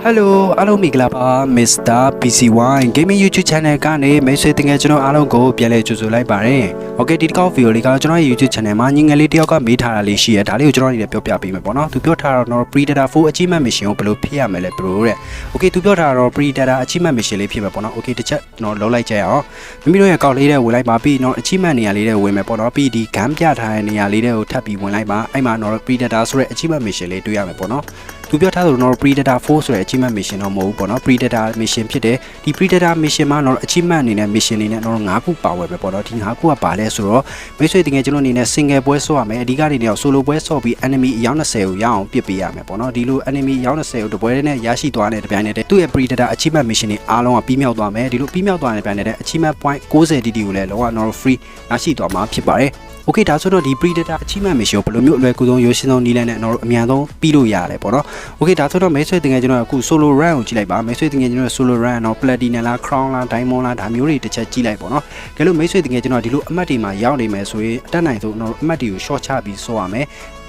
Hello အားလုံးမင်္ဂလာပါ Mr. PC1 Gaming YouTube Channel ကနေမိတ်ဆွေတငယ်ကျွန်တော်အားလုံးကိုပြန်လည်ကြိုဆိုလိုက်ပါတယ်။ Okay ဒီတစ်ခေါက် video လေးကကျွန်တော်ရဲ့ YouTube Channel မှာညီငယ်လေးတယောက်ကမေးထားတာလေးရှိရဲဒါလေးကိုကျွန်တော်အနေနဲ့ပြောပြပေးမယ်ပေါ့နော်။သူပြောထားတော့ Predator 4 Achievement Mission ကိုဘယ်လိုဖြည့်ရမလဲ bro တဲ့။ Okay သူပြောထားတော့ Predator Achievement Mission လေးဖြည့်မယ်ပေါ့နော်။ Okay တစ်ချက်ကျွန်တော်လုံးလိုက်ကြရအောင်။မိမိတို့ရဲ့ကောက်လေးတဲ့ဝင်လိုက်ပါပြီးတော့ Achievement နေရာလေးတဲ့ဝင်မယ်ပေါ့နော်။ပြီးဒီ gun ပြထားတဲ့နေရာလေးတဲ့ကိုထပ်ပြီးဝင်လိုက်ပါ။အဲ့မှာတော့ Predator ဆိုတဲ့ Achievement Mission လေးတွေ့ရမယ်ပေါ့နော်။သူပြောထားသလိုတော့ Predator 4ဆိုတဲ့ achievement mission တော့မဟုတ်ဘူးပေါ့နော် Predator mission ဖြစ်တယ်ဒီ Predator mission မှာတော့ achievement အနေနဲ့ mission အနေနဲ့တော့9ခုပါဝယ်ပဲပေါ့နော်ဒီ9ခုကပါလဲဆိုတော့မိတ်ဆွေတကယ်ကျွန်တော်အနေနဲ့ single ပွဲဆော့ရမယ်အဓိကအနေနဲ့ solo ပွဲဆော့ပြီး enemy အယောက်20ကိုရအောင်ပစ်ပေးရမယ်ပေါ့နော်ဒီလို enemy အယောက်20ကိုတပွဲနဲ့ရရှိသွားတဲ့တပြိုင်နက်တည်းသူ့ရဲ့ Predator achievement mission တွေအားလုံးကပြီးမြောက်သွားမယ်ဒီလိုပြီးမြောက်သွားတဲ့တပြိုင်နက်တည်း achievement point 90 TT ကိုလည်းလောက free ရရှိသွားမှာဖြစ်ပါတယ်Okay ဒါဆိုတော့ဒီ Predator achievement mission ကိုဘယ်လိုမျိုးအလွယ်ကူဆုံးရိုးရှင်းဆုံးနည်းလမ်းနဲ့တော့အများဆုံးပြီးလို့ရတယ်ပေါ့နော် Okay ဒါဆိုတော့မိတ်ဆွေတကယ်ကျွန်တော်အခု solo run ကိုကြည့်လိုက်ပါမိတ်ဆွေတကယ်ကျွန်တော် solo run တော့ platinum လား crown လား diamond လားဒါမျိုးတွေတစ်ချက်ကြည့်လိုက်ပေါ့နော်ကဲလို့မိတ်ဆွေတကယ်ကျွန်တော်ဒီလိုအမှတ်တွေမှာရောက်နေမယ်ဆိုရင်အတက်နိုင်ဆုံးတော့အမှတ်တွေကို short ချပြီးဆော့ရမယ်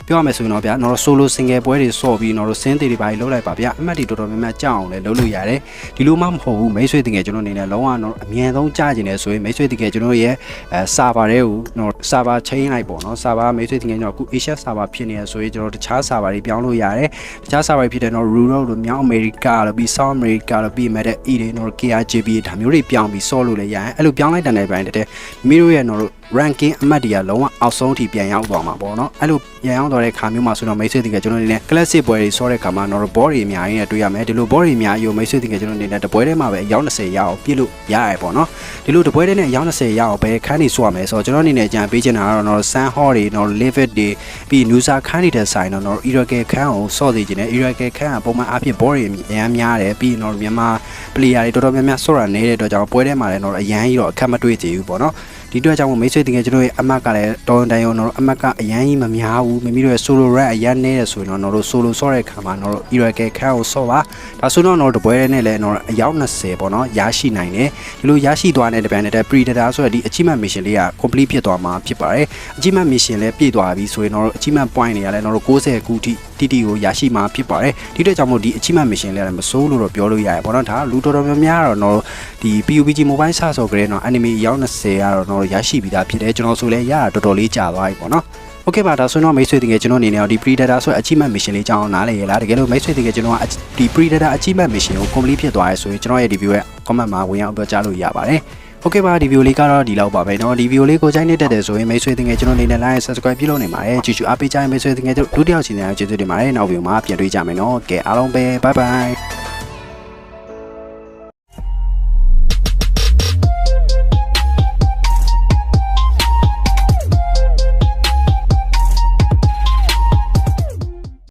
ပြောရမယ်ဆိုရင်တော့ဗျာကျွန်တော် solo single ပွဲတွေဆော့ပြီးကျွန်တော်စင်းတွေပါလှုပ်လိုက်ပါဗျာအမှတ်တွေတော်တော်များများကြောက်အောင်လည်းလှုပ်လို့ရတယ်ဒီလိုမှမဟုတ်ဘူးမိတ်ဆွေတကယ်ကျွန်တော်အနေနဲ့လုံးဝတော့အမြန်ဆုံးကြားကျင်တယ်ဆိုရင်မိတ်ဆွေတကယ်ကျွန်တော်ရဲ့server တွေကိုကျွန်တော် server chain လိုက်ပေါ့နော် server မိတ်ဆွေတကယ်ကျွန်တော်အခု Asia server ဖြစ်နေရဆိုရင်ကျွန်တော်တခြား server တွေပြောင်းလို့ရတယ်တခြား server ဖြစ်တဲ့တော့ Rural တို့မြောက်အမေရိကတို့ပြီး South America တို့ပြီးမဲ့တဲ့ E တွေကျွန်တော် KRGB ဒါမျိုးတွေပြောင်းပြီးဆော့လို့လည်းရတယ်အဲ့လိုပြောင်းလိုက်တဲ့ပိုင်းတည်းမိတို့ရဲ့ကျွန်တော် ranking အမှတ်တွေကလုံးဝအောက်ဆုံးထိပြန်ရောက်သွားမှာပေါ့နော်အဲ့လိုပြန်ရောက်သွားတဲ့ခါမျိုးမှာဆိုတော့မိတ်ဆွေတကယ်ကျွန်တော်အနေနဲ့ classic ပွဲတွေဆော့တဲ့ခါမှာတော့ ball တွေအများကြီးနဲ့တွေ့ရမယ်ဒီလို ball တွေအများကြီးကိုမိတ်ဆွေတကယ်ကျွန်တော်အနေနဲ့တပွဲထဲမှာပဲအယောက်20ရအောင်ပြည့်လို့ရရပေါ့နော်ဒီလိုတပွဲထဲနဲ့အယောက်20ရအောင်ပဲခန်းနေဆော့ရမယ်ဆိုတော့ကျွန်တော်အနေနဲ့ကြံပေးချင်တာကတော့ Sun Hall တွေတော့ Livid တွေပြီး Nusa ခန်းနေတဲ့ဆိုင်တော့ Iraqi ခန်းကိုဆော့စီခြင်းနဲ့ Iraqi ခန်းကပုံမှန်အဖြစ် ball တွေအများများတယ်ပြီးတော့မြန်မာ player တွေတော်တော်များများဆော့ရနေတဲ့အတွက်ကြောင့်ပွဲထဲမှာလည်းတော့အရန်ကြီးတော့အခက်မတွေ့ကြဘူးပေါ့နော်ဒီအတွက်ကြောင့်မိတ်ဆွေတကယ်ကျွန်တော်ရဲ့အမတ်ကလည်းတော်တိုင်အောင်တော့အမတ်ကအရန်ကြီးမများဘူးမိမိတို့ရဲ့ solo run အရန်နေတယ်ဆိုရင်တော့ solo ဆော့တဲ့ခါမှာတော့ Iraqi ခန်းကိုဆော့ပါဒါဆိုတော့တပွဲနဲ့လည်းတော့အယောက်20ပေါ့နော်ရရှိနိုင်တယ်ဒီလိုရရှိသွားတဲ့တပြိုင်နက်တည်း Predator ဆိုတဲ့ဒီ achievement mission လေးက complete ဖြစ်သွားမှာဖြစ်ပါတယ် achievement mission လည်းပြည့်သွားပြီဆိုရင်တော့ achievement point တွေကလည်းတော့90ခုထိတီကိုရရှိမှာဖြစ်ပါတယ်ဒီအတွက်ကြောင့်မို့ဒီ achievement mission လေးလည်းမစိုးလို့တော့ပြောလို့ရတယ်ပေါ့နော်ဒါလူတော်တော်များများတော့ဒီ PUBG mobile စဆော့ကြတဲ့တော့ enemy အယောက်20ကတော့ရရှိပြီးသားဖြစ်တယ်ကျွန်တော်ဆိုလဲရတာတော်တော်လေးကြာသွားပြီပေါ့နော်Okay ပါဒါဆိုတော့မိတ်ဆွေတကယ်ကျွန်တော်အနေနဲ့ဒီ Predator ဆိုတဲ့ achievement mission လေးကြောင်းနားလည်ရလားတကယ်လို့မိတ်ဆွေတကယ်ကျွန်တော်ကဒီ Predator achievement mission ကို complete ဖြစ်သွားရဲဆိုရင်ကျွန်တော်ရဲ့ဒီ video ရဲ့ comment မှာဝင်ရောက်ပြောကြားလို့ရပါတယ်Okay ပါဒီ video လေးကတော့ဒီလောက်ပါပဲเนาะဒီ video လေးကိုကြိုက်နေတတ်တယ်ဆိုရင်မိတ်ဆွေတကယ်ကျွန်တော်အနေနဲ့ like subscribe ပြုလုပ်နေပါတယ်ကြည့်ကြအားပေးကြရင်မိတ်ဆွေတကယ်ဒုတိယချင်းများကျေးဇူးတင်ပါတယ်နောက် video မှာပြန်တွေ့ကြမယ်เนาะကဲအားလုံးပဲ bye bye